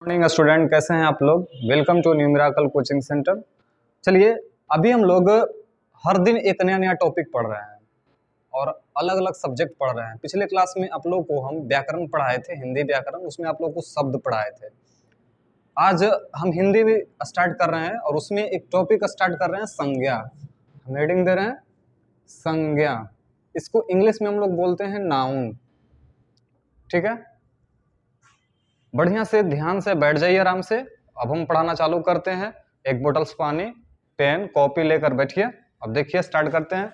Morning student, कैसे हैं आप लोग। Welcome to new miracle coaching centre. चलिए, अभी हम लोग हर दिन एक नया नया टॉपिक पढ़ रहे हैं और अलग अलग सब्जेक्ट पढ़ रहे हैं। पिछले क्लास में आप लोग को हम व्याकरण पढ़ाए थे, हिंदी व्याकरण, उसमें आप लोग को शब्द पढ़ाए थे। आज हम हिंदी भी स्टार्ट कर रहे हैं और उसमें एक टॉपिक स्टार्ट कर रहे हैं, संज्ञा। हम हेडिंग दे रहे हैं संज्ञा। इसको इंग्लिश में हम लोग बोलते हैं नाउन। ठीक है, बढ़िया से ध्यान से बैठ जाइए आराम से। अब हम पढ़ाना चालू करते हैं। एक बोतल पानी, पेन, कॉपी लेकर बैठिए। अब देखिए, स्टार्ट करते हैं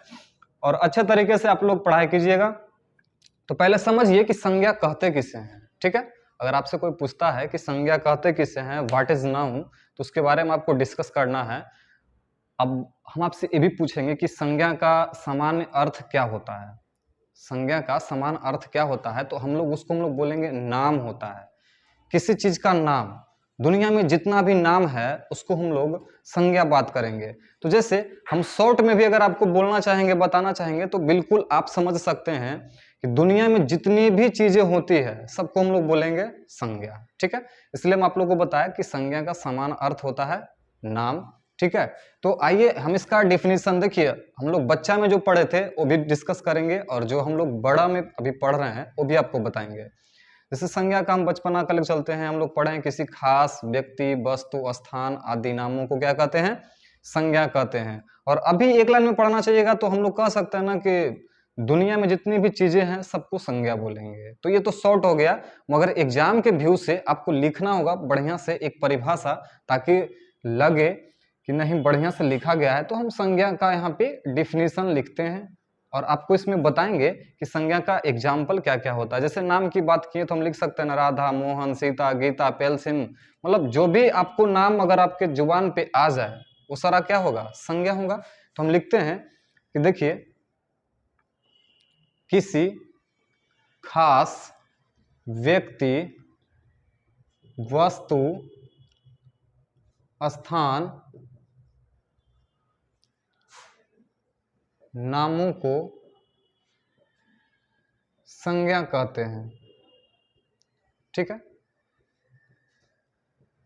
और अच्छे तरीके से आप लोग पढ़ाई कीजिएगा। तो पहले समझिए कि संज्ञा कहते किसे हैं। ठीक है, अगर आपसे कोई पूछता है कि संज्ञा कहते किसे हैं, व्हाट इज नाउन, तो उसके बारे में आपको डिस्कस करना है। अब हम आपसे ये भी पूछेंगे कि संज्ञा का सामान्य अर्थ क्या होता है। संज्ञा का समान अर्थ क्या होता है, तो हम लोग बोलेंगे नाम होता है। किसी चीज का नाम, दुनिया में जितना भी नाम है उसको हम लोग संज्ञा बात करेंगे। तो जैसे हम शॉर्ट में भी अगर आपको बोलना चाहेंगे, बताना चाहेंगे, तो बिल्कुल आप समझ सकते हैं कि दुनिया में जितनी भी चीजें होती है सबको हम लोग बोलेंगे संज्ञा। ठीक है, इसलिए हम आप लोग को बताया कि संज्ञा का समान अर्थ होता है नाम। ठीक है, तो आइए हम इसका डेफिनेशन देखिए। हम लोग बच्चा में जो पढ़े थे वो भी डिस्कस करेंगे और जो हम लोग बड़ा में अभी पढ़ रहे हैं वो भी आपको बताएंगे। जैसे संज्ञा का हम बचपना का लेकर चलते हैं। हम लोग पढ़े हैं किसी खास व्यक्ति, वस्तु, स्थान आदि नामों को क्या कहते हैं, संज्ञा कहते हैं। और अभी एक लाइन में पढ़ना चाहिएगा तो हम लोग कह सकते हैं ना कि दुनिया में जितनी भी चीजें हैं सबको संज्ञा बोलेंगे। तो ये तो शॉर्ट हो गया, मगर एग्जाम के व्यू से आपको लिखना होगा बढ़िया से एक परिभाषा, ताकि लगे कि नहीं बढ़िया से लिखा गया है। तो हम संज्ञा का यहाँ पे डिफिनीशन लिखते हैं और आपको इसमें बताएंगे कि संज्ञा का एग्जाम्पल क्या क्या होता है। जैसे नाम की बात किए तो हम लिख सकते हैं ना, राधा, मोहन, सीता, गीता, पेलसिन, मतलब जो भी आपको नाम अगर आपके जुबान पे आ जाए वो सारा क्या होगा, संज्ञा होगा। तो हम लिखते हैं कि देखिए, किसी खास व्यक्ति, वस्तु, स्थान, नामों को संज्ञा कहते हैं। ठीक है,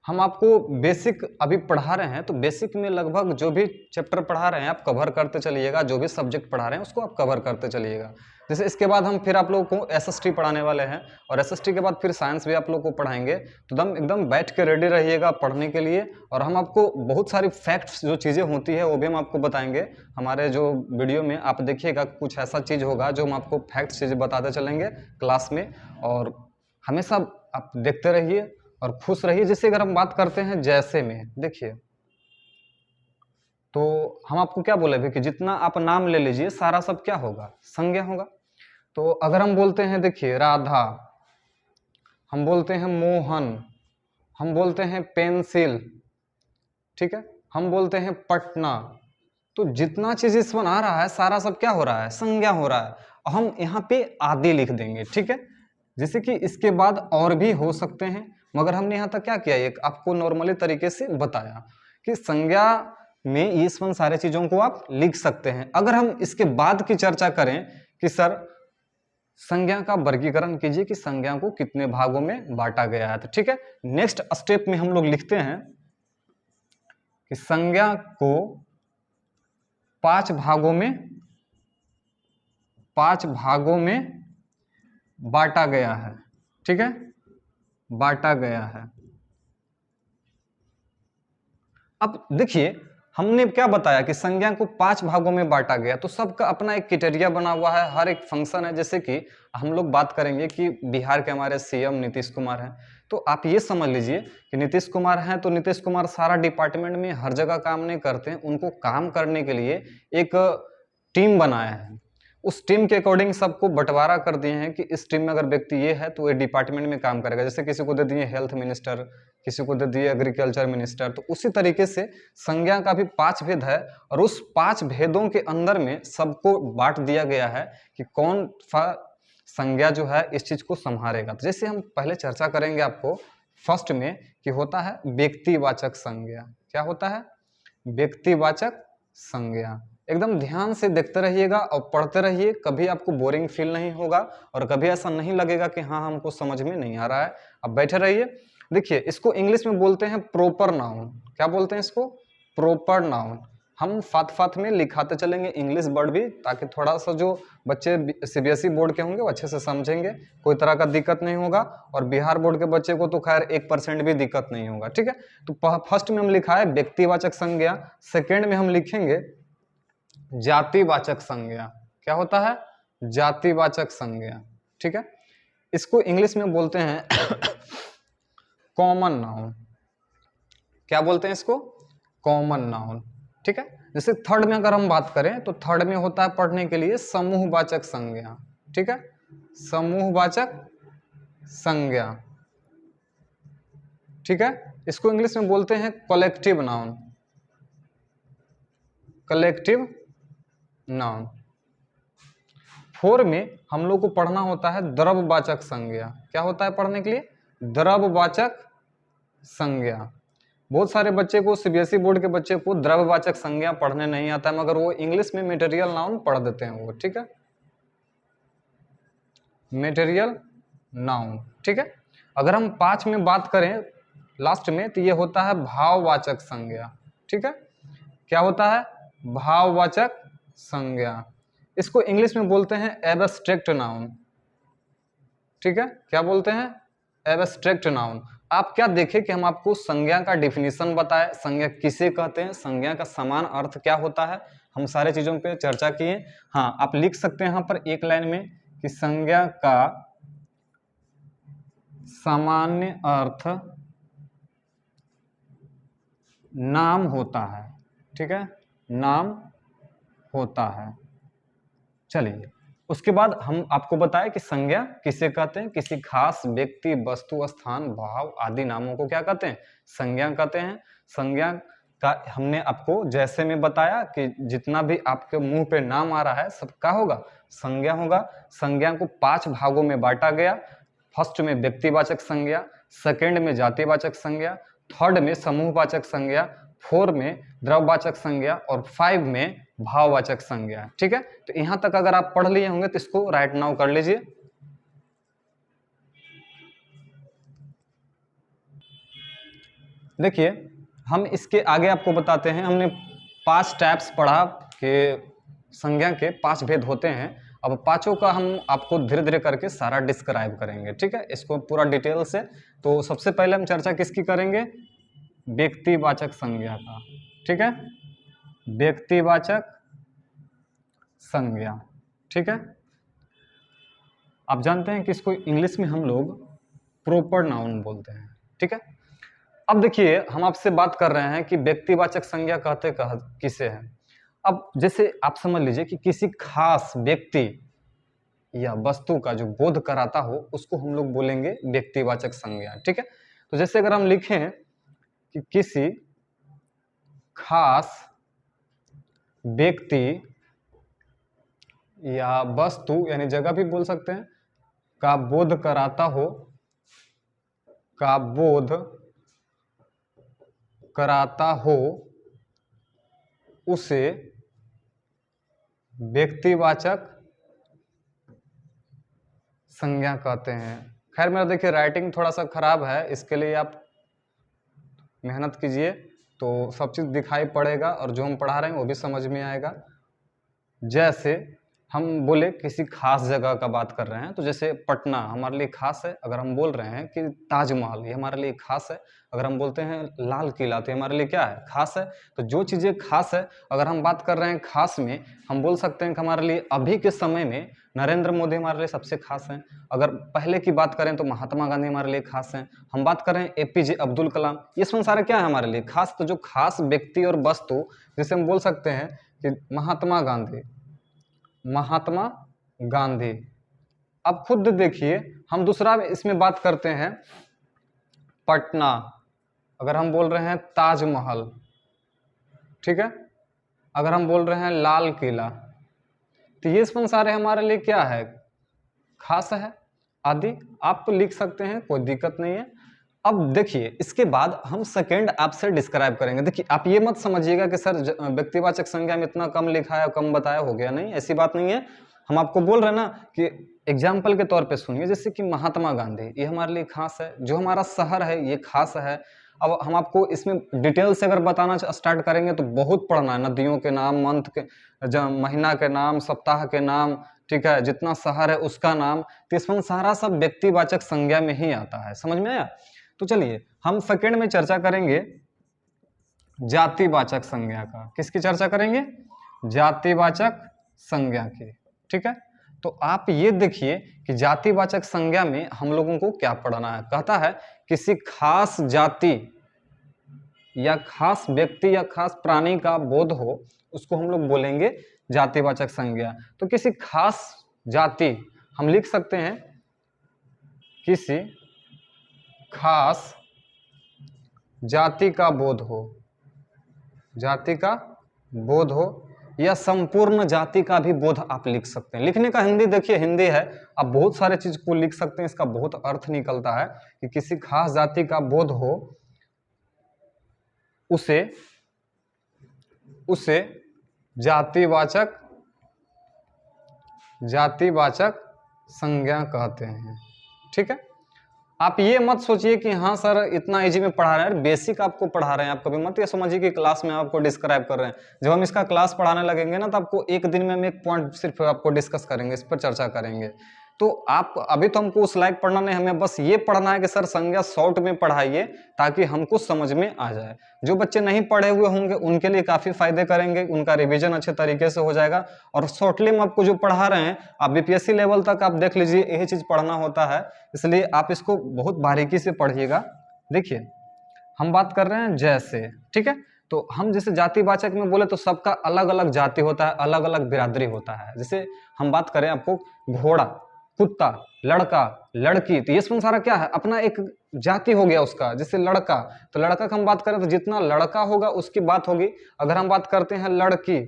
हम आपको बेसिक अभी पढ़ा रहे हैं, तो बेसिक में लगभग जो भी चैप्टर पढ़ा रहे हैं आप कवर करते चलिएगा। जो भी सब्जेक्ट पढ़ा रहे हैं उसको आप कवर करते चलिएगा। जैसे इसके बाद हम फिर आप लोगों को एसएसटी पढ़ाने वाले हैं और एसएसटी के बाद फिर साइंस भी आप लोग को पढ़ाएंगे। तो एकदम बैठ के रेडी रहिएगा पढ़ने के लिए। और हम आपको बहुत सारी फैक्ट्स जो चीज़ें होती है वो भी हम आपको बताएंगे। हमारे जो वीडियो में आप देखिएगा कुछ ऐसा चीज़ होगा जो हम आपको फैक्ट्स चीज़ें बताते चलेंगे क्लास में, और हमेशा आप देखते रहिए और खुश रहिए। जैसे अगर हम बात करते हैं जैसे में, देखिए, तो हम आपको क्या बोले भी कि जितना आप नाम ले लीजिए सारा सब क्या होगा, संज्ञा होगा। तो अगर हम बोलते हैं, देखिए, राधा, हम बोलते हैं मोहन, हम बोलते हैं पेंसिल, ठीक है, हम बोलते हैं पटना, तो जितना चीज इसमें आ रहा है सारा सब क्या हो रहा है, संज्ञा हो रहा है। और हम यहाँ पे आदि लिख देंगे। ठीक है, जैसे कि इसके बाद और भी हो सकते हैं, मगर हमने यहाँ तक क्या किया, एक आपको नॉर्मली तरीके से बताया कि संज्ञा में ये सारे चीजों को आप लिख सकते हैं। अगर हम इसके बाद की चर्चा करें कि सर संज्ञा का वर्गीकरण कीजिए कि संज्ञा को कितने भागों में बांटा गया है, तो ठीक है, नेक्स्ट स्टेप में हम लोग लिखते हैं कि संज्ञा को 5 भागों में बांटा गया है। ठीक है, बांटा गया है। अब देखिए, हमने क्या बताया कि संज्ञा को 5 भागों में बांटा गया, तो सबका अपना एक क्राइटेरिया बना हुआ है, हर एक फंक्शन है। जैसे कि हम लोग बात करेंगे कि बिहार के हमारे सीएम नीतीश कुमार हैं, तो आप ये समझ लीजिए कि नीतीश कुमार हैं, तो नीतीश कुमार सारा डिपार्टमेंट में हर जगह काम नहीं करते हैं। उनको काम करने के लिए एक टीम बनाया है। उस टीम के अकॉर्डिंग सबको बंटवारा कर दिए हैं कि इस टीम में अगर व्यक्ति ये है तो ये डिपार्टमेंट में काम करेगा। जैसे किसी को दे दिए हेल्थ मिनिस्टर, किसी को दे दिए एग्रीकल्चर मिनिस्टर, तो उसी तरीके से संज्ञा का भी 5 भेद है और उस 5 भेदों के अंदर में सबको बांट दिया गया है कि कौन सा संज्ञा जो है इस चीज को संभालेगा। तो जैसे हम पहले चर्चा करेंगे आपको फर्स्ट में कि होता है व्यक्तिवाचक संज्ञा। क्या होता है, व्यक्तिवाचक संज्ञा। एकदम ध्यान से देखते रहिएगा और पढ़ते रहिए, कभी आपको बोरिंग फील नहीं होगा और कभी ऐसा नहीं लगेगा कि हाँ हमको समझ में नहीं आ रहा है। अब बैठे रहिए देखिए इसको इंग्लिश में बोलते हैं प्रॉपर नाउन। क्या बोलते हैं इसको? Proper noun. हम फात फात में लिखाते चलेंगे इंग्लिश वर्ड भी, ताकि थोड़ा सा जो बच्चे सीबीएसई बोर्ड के होंगे वो अच्छे से समझेंगे, कोई तरह का दिक्कत नहीं होगा। और बिहार बोर्ड के बच्चे को तो खैर 1% भी दिक्कत नहीं होगा, ठीक है। तो फर्स्ट में हम लिखा है व्यक्तिवाचक संज्ञा, सेकेंड में हम लिखेंगे जातिवाचक संज्ञा। क्या होता है? जातिवाचक संज्ञा, ठीक है। इसको इंग्लिश में बोलते हैं कॉमन नाउन। क्या बोलते हैं इसको? कॉमन नाउन, ठीक है। जैसे थर्ड में अगर हम बात करें तो थर्ड में होता है पढ़ने के लिए समूहवाचक संज्ञा, ठीक है। समूहवाचक संज्ञा, ठीक है। इसको इंग्लिश में बोलते हैं collective noun. Collective noun. Four में हम लोग को पढ़ना होता है द्रव्यवाचक संज्ञा। क्या होता है पढ़ने के लिए? द्रव्यवाचक संज्ञा। बहुत सारे बच्चे को, सीबीएसई बोर्ड के बच्चे को द्रव्यवाचक संज्ञा पढ़ने नहीं आता है, मगर वो इंग्लिश में मटेरियल नाउन पढ़ देते हैं वो, ठीक है। मटेरियल नाउन, ठीक है। अगर हम 5 में बात करें लास्ट में, तो ये होता है भाववाचक संज्ञा, ठीक है। क्या होता है? भाववाचक संज्ञा। इसको इंग्लिश में बोलते हैं एब्स्ट्रैक्ट नाउन, ठीक है। क्या बोलते हैं? Abstract noun. आप क्या देखें कि हम आपको संज्ञा का डिफिनीशन बताएं, संज्ञा किसे कहते हैं, संज्ञा का समान अर्थ क्या होता है, हम सारे चीजों पे चर्चा किए। हाँ, आप लिख सकते हैं यहाँ पर एक लाइन में कि संज्ञा का सामान्य अर्थ नाम होता है, ठीक है, नाम होता है। चलिए, उसके बाद हम आपको बताएं कि संज्ञा किसे कहते हैं। किसी खास व्यक्ति, वस्तु, स्थान, भाव आदि नामों को क्या कहते हैं? संज्ञा कहते हैं। संज्ञा का हमने आपको जैसे में बताया कि जितना भी आपके मुंह पे नाम आ रहा है सब क्या होगा? संज्ञा होगा। संज्ञा को 5 भागों में बांटा गया। फर्स्ट में व्यक्तिवाचक संज्ञा, सेकेंड में जातिवाचक संज्ञा, थर्ड में समूहवाचक संज्ञा, 4 में द्रव्यवाचक संज्ञा और 5 में भाववाचक संज्ञा, ठीक है। तो यहां तक अगर आप पढ़ लिए होंगे तो इसको राइट नाउ कर लीजिए। देखिए, हम इसके आगे आपको बताते हैं। हमने 5 टाइप्स पढ़ा कि संज्ञा के 5 भेद होते हैं। अब पांचों का हम आपको धीरे धीरे करके सारा डिस्क्राइब करेंगे, ठीक है, इसको पूरा डिटेल से। तो सबसे पहले हम चर्चा किसकी करेंगे? व्यक्तिवाचक संज्ञा का, ठीक है। व्यक्तिवाचक संज्ञा, ठीक है। आप जानते हैं कि इसको इंग्लिश में हम लोग प्रॉपर नाउन बोलते हैं, ठीक है। अब देखिए, हम आपसे बात कर रहे हैं कि व्यक्तिवाचक संज्ञा कहते किसे हैं। अब जैसे आप समझ लीजिए कि किसी खास व्यक्ति या वस्तु का जो बोध कराता हो उसको हम लोग बोलेंगे व्यक्तिवाचक संज्ञा, ठीक है। तो जैसे अगर हम लिखें कि किसी खास व्यक्ति या वस्तु, यानी जगह भी बोल सकते हैं, का बोध कराता हो, का बोध कराता हो, उसे व्यक्तिवाचक संज्ञा कहते हैं। खैर, मेरा देखिए राइटिंग थोड़ा सा खराब है, इसके लिए आप मेहनत कीजिए तो सब चीज़ दिखाई पड़ेगा और जो हम पढ़ा रहे हैं वो भी समझ में आएगा। जैसे हम बोले किसी खास जगह का बात कर रहे हैं, तो जैसे पटना हमारे लिए खास है। अगर हम बोल रहे हैं कि ताजमहल ये हमारे लिए खास है, अगर हम बोलते हैं लाल किला तो हमारे लिए क्या है? खास है। तो जो चीज़ें खास है, अगर हम बात कर रहे हैं खास में, हम बोल सकते हैं कि हमारे लिए अभी के समय में नरेंद्र मोदी हमारे लिए सबसे खास हैं। अगर पहले की बात करें तो महात्मा गांधी हमारे लिए खास हैं। हम बात करें एपीजे अब्दुल कलाम, ये संसार क्या है हमारे लिए? खास। तो जो खास व्यक्ति और वस्तु, जैसे हम बोल सकते हैं कि महात्मा गांधी, महात्मा गांधी। अब खुद देखिए, हम दूसरा इसमें बात करते हैं पटना, अगर हम बोल रहे हैं ताजमहल, ठीक है। अगर हम बोल रहे हैं लाल किला, तो ये संसार हमारे लिए क्या है? खास है आदि। आप तो लिख सकते हैं, कोई दिक्कत नहीं है। अब देखिए, इसके बाद हम सेकेंड आपसे डिस्क्राइब करेंगे। देखिए, आप ये मत समझिएगा कि सर व्यक्तिवाचक संज्ञा में इतना कम लिखा है, कम बताया, हो गया। नहीं, ऐसी बात नहीं है। हम आपको बोल रहे हैं ना कि एग्जाम्पल के तौर पे सुनिए, जैसे कि महात्मा गांधी, ये हमारे लिए खास है, जो हमारा शहर है ये खास है। अब हम आपको इसमें डिटेल से अगर बताना स्टार्ट करेंगे तो बहुत पढ़ना है, नदियों के नाम, मंथ के, महीना के नाम, सप्ताह के नाम, ठीक है, जितना शहर है उसका नाम, तो इसमें सारा सब व्यक्तिवाचक संज्ञा में ही आता है। समझ में आया? तो चलिए हम सेकेंड में चर्चा करेंगे जातिवाचक संज्ञा का। किसकी चर्चा करेंगे? जातिवाचक संज्ञा की। ठीक है, तो आप ये देखिए कि जातिवाचक संज्ञा में हम लोगों को क्या पढ़ना है। कहता है किसी खास जाति या खास व्यक्ति या खास प्राणी का बोध हो, उसको हम लोग बोलेंगे जातिवाचक संज्ञा। तो किसी खास जाति हम लिख सकते हैं, किसी खास जाति का बोध हो, जाति का बोध हो, या संपूर्ण जाति का भी बोध आप लिख सकते हैं। लिखने का हिंदी देखिए, हिंदी है, आप बहुत सारे चीज को लिख सकते हैं, इसका बहुत अर्थ निकलता है कि किसी खास जाति का बोध हो, उसे जातिवाचक संज्ञा कहते हैं। ठीक है, आप ये मत सोचिए कि हाँ सर इतना इजी में पढ़ा रहे हैं, बेसिक आपको पढ़ा रहे हैं, आप कभी मत ये समझिए कि क्लास में आपको डिस्क्राइब कर रहे हैं। जब हम इसका क्लास पढ़ाने लगेंगे ना, तो आपको एक दिन में हम एक पॉइंट सिर्फ आपको डिस्कस करेंगे, इस पर चर्चा करेंगे। तो आप अभी तो हमको उस लायक पढ़ना नहीं, हमें बस ये पढ़ना है कि सर संज्ञा शॉर्ट में पढ़ाइए ताकि हमको समझ में आ जाए। जो बच्चे नहीं पढ़े हुए होंगे उनके लिए काफी फायदे करेंगे, उनका रिवीजन अच्छे तरीके से हो जाएगा। और शॉर्टली में आपको जो पढ़ा रहे हैं, आप बीपीएससी लेवल तक आप देख लीजिए, यही चीज पढ़ना होता है, इसलिए आप इसको बहुत बारीकी से पढ़िएगा। देखिए हम बात कर रहे हैं जैसे, ठीक है, तो हम जैसे जातिवाचक में बोले तो सबका अलग अलग जाति होता है, अलग अलग बिरादरी होता है। जैसे हम बात करें आपको घोड़ा, कुत्ता, लड़का, लड़की, तो ये सब सारा क्या है, अपना एक जाति हो गया उसका। जैसे लड़का, तो लड़का का हम बात करें तो जितना लड़का होगा उसकी बात होगी। अगर हम बात करते हैं लड़की,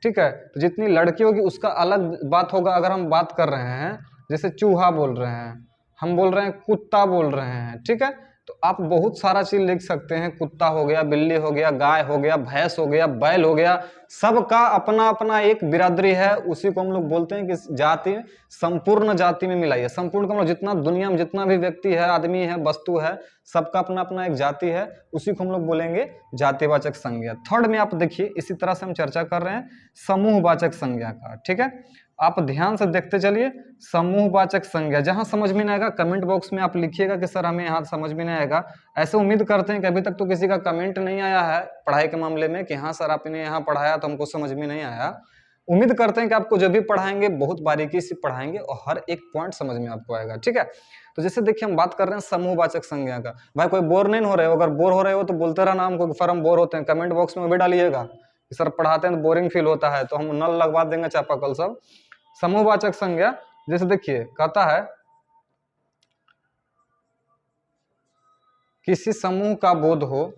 ठीक है, तो जितनी लड़की होगी उसका अलग बात होगा। अगर हम बात कर रहे हैं जैसे चूहा बोल रहे हैं, हम बोल रहे हैं कुत्ता बोल रहे हैं, ठीक है, तो आप बहुत सारा चीज लिख सकते हैं। कुत्ता हो गया, बिल्ली हो गया, गाय हो गया, भैंस हो गया, बैल हो गया, सबका अपना अपना एक बिरादरी है। उसी को हम लोग बोलते हैं कि जाति, संपूर्ण जाति में मिलाई है। संपूर्ण का मतलब जितना दुनिया में जितना भी व्यक्ति है, आदमी है, वस्तु है, सबका अपना अपना एक जाति है, उसी को हम लोग बोलेंगे जातिवाचक संज्ञा। थर्ड में आप देखिए, इसी तरह से हम चर्चा कर रहे हैं समूहवाचक संज्ञा का। ठीक है, आप ध्यान से देखते चलिए। समूहवाचक संज्ञा, जहां समझ में नहीं आएगा कमेंट बॉक्स में आप लिखिएगा कि सर हमें यहाँ समझ में नहीं आएगा। ऐसे उम्मीद करते हैं कि अभी तक तो किसी का कमेंट नहीं आया है पढ़ाई के मामले में कि हाँ सर आपने यहाँ पढ़ाया तो हमको समझ में नहीं आया। उम्मीद करते हैं कि आपको जो भी पढ़ाएंगे बहुत बारीकी से पढ़ाएंगे और हर एक पॉइंट समझ में आपको आएगा। ठीक है, तो जैसे देखिए हम बात कर रहे हैं समूहवाचक संज्ञा का। भाई कोई बोर नहीं हो रहे हो? अगर बोर हो रहे हो तो बोलते रहना हमको, फर हम बोर होते हैं, कमेंट बॉक्स में भी डालिएगा। सर पढ़ाते हैं तो बोरिंग फील होता है, तो हम नल लगवा देंगे चापाकल सब। समूहवाचक संज्ञा जैसे देखिए कहता है किसी समूह का बोध हो,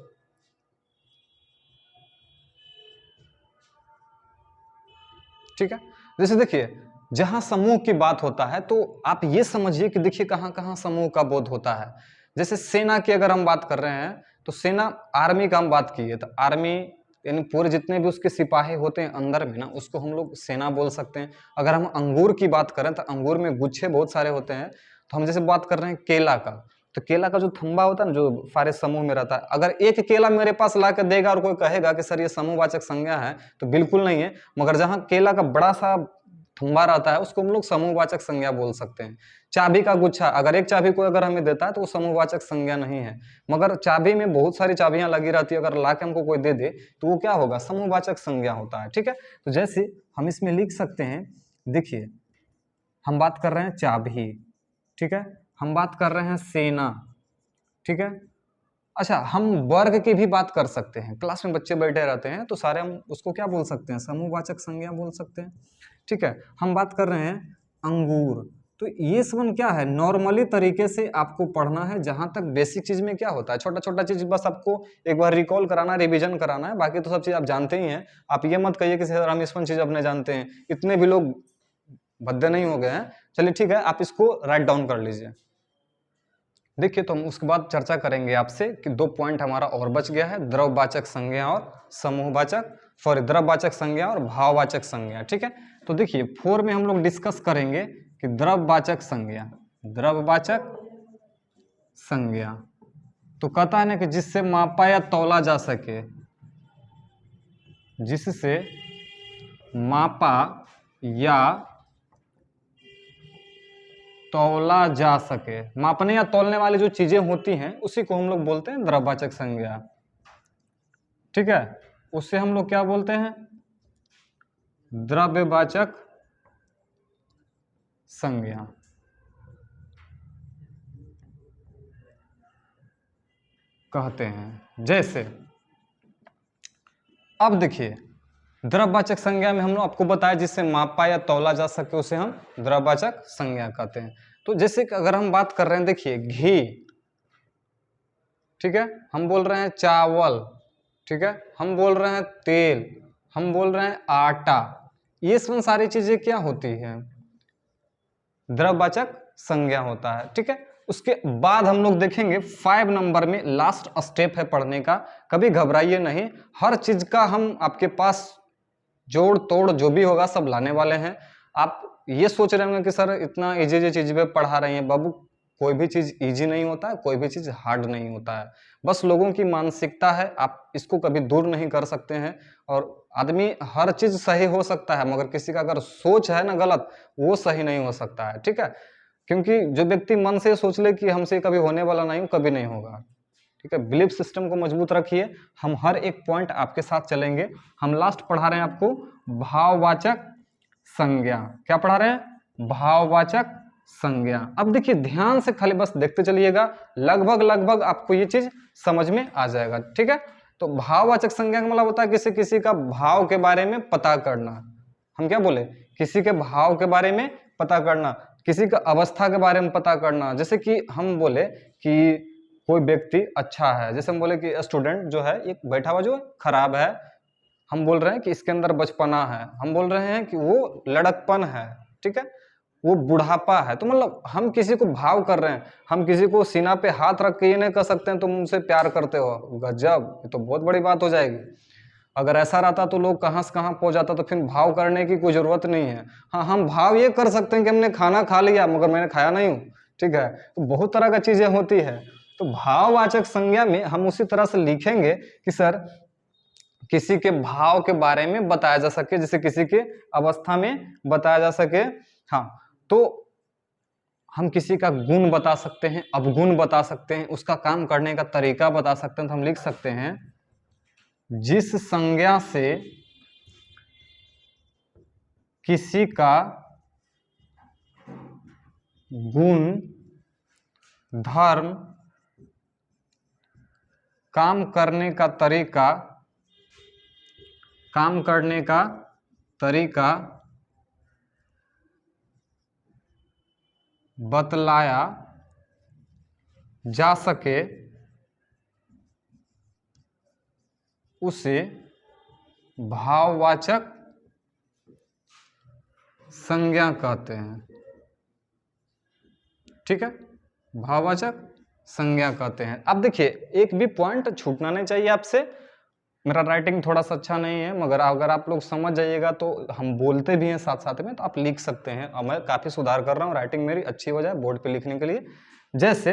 ठीक है, जैसे देखिए जहां समूह की बात होता है तो आप ये समझिए कि देखिए कहां कहां समूह का बोध होता है। जैसे सेना की अगर हम बात कर रहे हैं तो सेना, आर्मी का हम बात किए तो आर्मी यानी पूरे जितने भी उसके सिपाही होते हैं अंदर में ना, उसको हम लोग सेना बोल सकते हैं। अगर हम अंगूर की बात करें तो अंगूर में गुच्छे बहुत सारे होते हैं, तो हम जैसे बात कर रहे हैं केला का, तो केला का जो थंबा होता है ना, जो सारे समूह में रहता है, अगर एक केला मेरे पास ला कर देगा और कोई कहेगा कि सर ये समूहवाचक संज्ञा है, तो बिल्कुल नहीं है। मगर जहां केला का बड़ा सा थंबा रहता है उसको हम लोग समूहवाचक संज्ञा बोल सकते हैं। चाबी का गुच्छा, अगर एक चाबी को अगर हमें देता है तो वो समूहवाचक संज्ञा नहीं है। मगर चाबी में बहुत सारी चाबियां लगी रहती है, अगर ला के हमको कोई दे दे तो वो क्या होगा, समूहवाचक संज्ञा होता है। ठीक है, तो जैसे हम इसमें लिख सकते हैं, देखिए हम बात कर रहे हैं चाबी, ठीक है, हम बात कर रहे हैं सेना, ठीक है। अच्छा, हम वर्ग की भी बात कर सकते हैं। क्लास में बच्चे बैठे रहते हैं तो सारे हम उसको क्या बोल सकते हैं, समूहवाचक संज्ञा बोल सकते हैं। ठीक है, हम बात कर रहे हैं अंगूर, तो ये सब क्या है, नॉर्मली तरीके से आपको पढ़ना है। जहां तक बेसिक चीज में क्या होता है, छोटा छोटा चीज बस आपको एक बार रिकॉल कराना, रिवीजन कराना है, बाकी तो सब चीज आप जानते ही हैं। आप ये मत कहिए कि सर हम इस चीज अपने जानते हैं, इतने भी लोग भद्दे नहीं हो गए हैं। चलिए ठीक है, आप इसको राइट डाउन कर लीजिए। देखिए तो हम उसके बाद चर्चा करेंगे आपसे कि 2 पॉइंट हमारा और बच गया है, द्रववाचक संज्ञा और समूहवाचक, द्रववाचक संज्ञा और भाववाचक संज्ञा। ठीक है, तो देखिए 4 में हम लोग डिस्कस करेंगे कि द्रव्यवाचक संज्ञा, द्रव्यवाचक संज्ञा तो कहता है ना कि जिससे मापा या तौला जा सके, जिससे मापा या तौला जा सके, मापने या तौलने वाली जो चीजें होती हैं उसी को हम लोग बोलते हैं द्रव्यवाचक संज्ञा। ठीक है, उससे हम लोग क्या बोलते हैं, द्रव्यवाचक संज्ञा। कहते हैं। जैसे अब देखिए द्रव्यवाचक संज्ञा में हम लोग आपको बताया जिससे मापा या तौला जा सके उसे हम द्रव्यवाचक संज्ञा कहते हैं। तो जैसे कि अगर हम बात कर रहे हैं, देखिए घी, ठीक है, हम बोल रहे हैं चावल, ठीक है, हम बोल रहे हैं तेल, हम बोल रहे हैं आटा, ये सब सारी चीजें क्या होती है, द्रव्यवाचक संज्ञा होता है। ठीक है, उसके बाद हम लोग देखेंगे 5 नंबर में लास्ट स्टेप है पढ़ने का, कभी घबराइए नहीं, हर चीज का हम आपके पास जोड़ तोड़ जो भी होगा सब लाने वाले हैं। आप ये सोच रहे होंगे कि सर इतना इजी चीज पे पढ़ा रहे हैं, बाबू कोई भी चीज इजी नहीं होता है, कोई भी चीज हार्ड नहीं होता है, बस लोगों की मानसिकता है, आप इसको कभी दूर नहीं कर सकते हैं। और आदमी हर चीज सही हो सकता है मगर किसी का अगर सोच है ना गलत, वो सही नहीं हो सकता है। ठीक है, क्योंकि जो व्यक्ति मन से सोच ले कि हमसे कभी होने वाला नहीं, कभी नहीं होगा। ठीक है, बिलीफ सिस्टम को मजबूत रखिए, हम हर एक पॉइंट आपके साथ चलेंगे। हम लास्ट पढ़ा रहे हैं आपको भाववाचक संज्ञा। क्या पढ़ा रहे हैं, भाववाचक संज्ञा। अब देखिए ध्यान से खाली बस देखते चलिएगा, लगभग आपको ये चीज समझ में आ जाएगा। ठीक है, तो भाववाचक संज्ञा का मतलब होता है किसी किसी का भाव के बारे में पता करना। हम क्या बोले, किसी के भाव के बारे में पता करना, किसी का अवस्था के बारे में पता करना। जैसे कि हम बोले कि कोई व्यक्ति अच्छा है, जैसे हम बोले कि स्टूडेंट जो है एक बैठा हुआ जो खराब है, हम बोल रहे हैं कि इसके अंदर बचपना है, हम बोल रहे हैं कि वो लड़कपन है, ठीक है, वो बुढ़ापा है। तो मतलब हम किसी को भाव कर रहे हैं, हम किसी को सीना पे हाथ रख के ये नहीं कह सकते हैं तुम मुझसे प्यार करते हो, गजब, ये तो बहुत बड़ी बात हो जाएगी। अगर ऐसा रहता तो लोग कहाँ से कहाँ पहुंच जाता, तो फिर भाव करने की कोई जरूरत नहीं है। हाँ, हम भाव ये कर सकते हैं कि हमने खाना खा लिया मगर मैंने खाया नहीं हूँ। ठीक है, तो बहुत तरह का चीजें होती है। तो भाववाचक संज्ञा में हम उसी तरह से लिखेंगे कि सर किसी के भाव के बारे में बताया जा सके, जैसे किसी के अवस्था में बताया जा सके। हाँ, तो हम किसी का गुण बता सकते हैं, अवगुण बता सकते हैं, उसका काम करने का तरीका बता सकते हैं। तो हम लिख सकते हैं जिस संज्ञा से किसी का गुण, धर्म, काम करने का तरीका बतलाया जा सके उसे भाववाचक संज्ञा कहते हैं। ठीक है, भाववाचक संज्ञा कहते हैं। अब देखिए एक भी पॉइंट छूटना नहीं चाहिए आपसे। मेरा राइटिंग थोड़ा सा अच्छा नहीं है मगर अगर आप लोग समझ जाइएगा तो हम बोलते भी हैं साथ साथ में, तो आप लिख सकते हैं। और मैं काफी सुधार कर रहा हूँ, राइटिंग मेरी अच्छी हो जाए बोर्ड पे लिखने के लिए। जैसे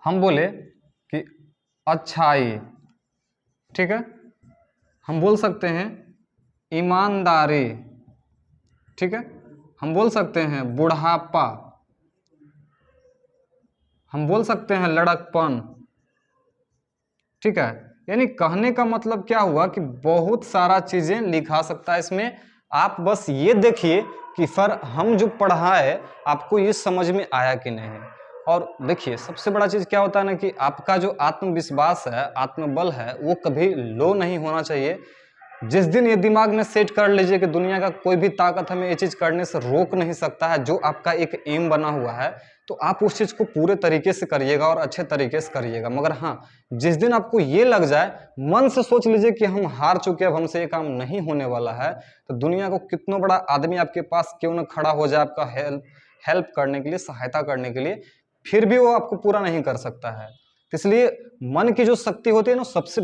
हम बोले कि अच्छाई, ठीक है, हम बोल सकते हैं ईमानदारी, ठीक है, हम बोल सकते हैं बुढ़ापा, हम बोल सकते हैं लड़कपन। ठीक है, यानी कहने का मतलब क्या हुआ कि बहुत सारा चीजें लिखा सकता है इसमें। आप बस ये देखिए कि सर हम जो पढ़ा है आपको ये समझ में आया कि नहीं। और देखिए सबसे बड़ा चीज क्या होता है ना कि आपका जो आत्मविश्वास है, आत्मबल है, वो कभी लो नहीं होना चाहिए। जिस दिन ये दिमाग में सेट कर लीजिए कि दुनिया का कोई भी ताकत हमें ये चीज करने से रोक नहीं सकता है, जो आपका एक एम बना हुआ है, तो आप उस चीज को पूरे तरीके से करिएगा और अच्छे तरीके से करिएगा। मगर हाँ, जिस दिन आपको ये लग जाए, मन से सोच लीजिए कि हम हार चुके, अब हमसे ये काम नहीं होने वाला है, तो दुनिया को कितना बड़ा आदमी आपके पास क्यों ना खड़ा हो जाए आपका हेल्प करने के लिए, सहायता करने के लिए, फिर भी वो आपको पूरा नहीं कर सकता है। इसलिए मन की जो शक्ति होती है ना, सबसे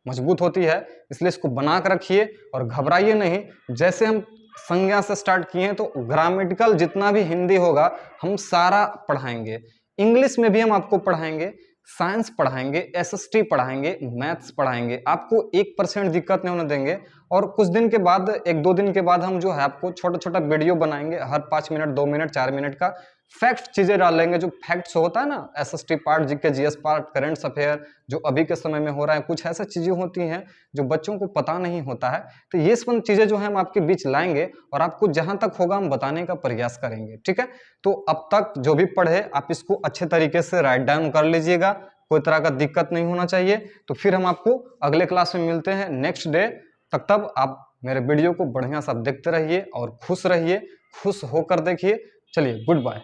मजबूत होती है, इसलिए इसको बना कर रखिए और घबराइए नहीं। जैसे हम संज्ञा से स्टार्ट किए हैं तो ग्रामेटिकल जितना भी हिंदी होगा हम सारा पढ़ाएंगे, इंग्लिश में भी हम आपको पढ़ाएंगे, साइंस पढ़ाएंगे, एसएसटी पढ़ाएंगे, मैथ्स पढ़ाएंगे, आपको 1% दिक्कत नहीं होने देंगे। और कुछ दिन के बाद, 1-2 दिन के बाद हम जो है आपको छोटा छोटा वीडियो बनाएंगे, हर 5 मिनट, 2 मिनट, 4 मिनट का फैक्ट चीजें डालेंगे, जो फैक्ट्स होता है ना, SST part, GK GS part, current affair जो अभी के समय में हो रहा है, कुछ ऐसा चीजें होती हैं जो बच्चों को पता नहीं होता है। तो ये सब चीजें जो है हम आपके बीच लाएंगे और आपको जहां तक होगा हम बताने का प्रयास करेंगे, ठीक है। तो अब तक जो भी पढ़े आप इसको अच्छे तरीके से राइट डाउन कर लीजिएगा, कोई तरह का दिक्कत नहीं होना चाहिए। तो फिर हम आपको अगले क्लास में मिलते हैं नेक्स्ट डे। तब आप मेरे वीडियो को बढ़िया सा देखते रहिए और खुश रहिए, खुश होकर देखिए। चलिए, गुड बाय।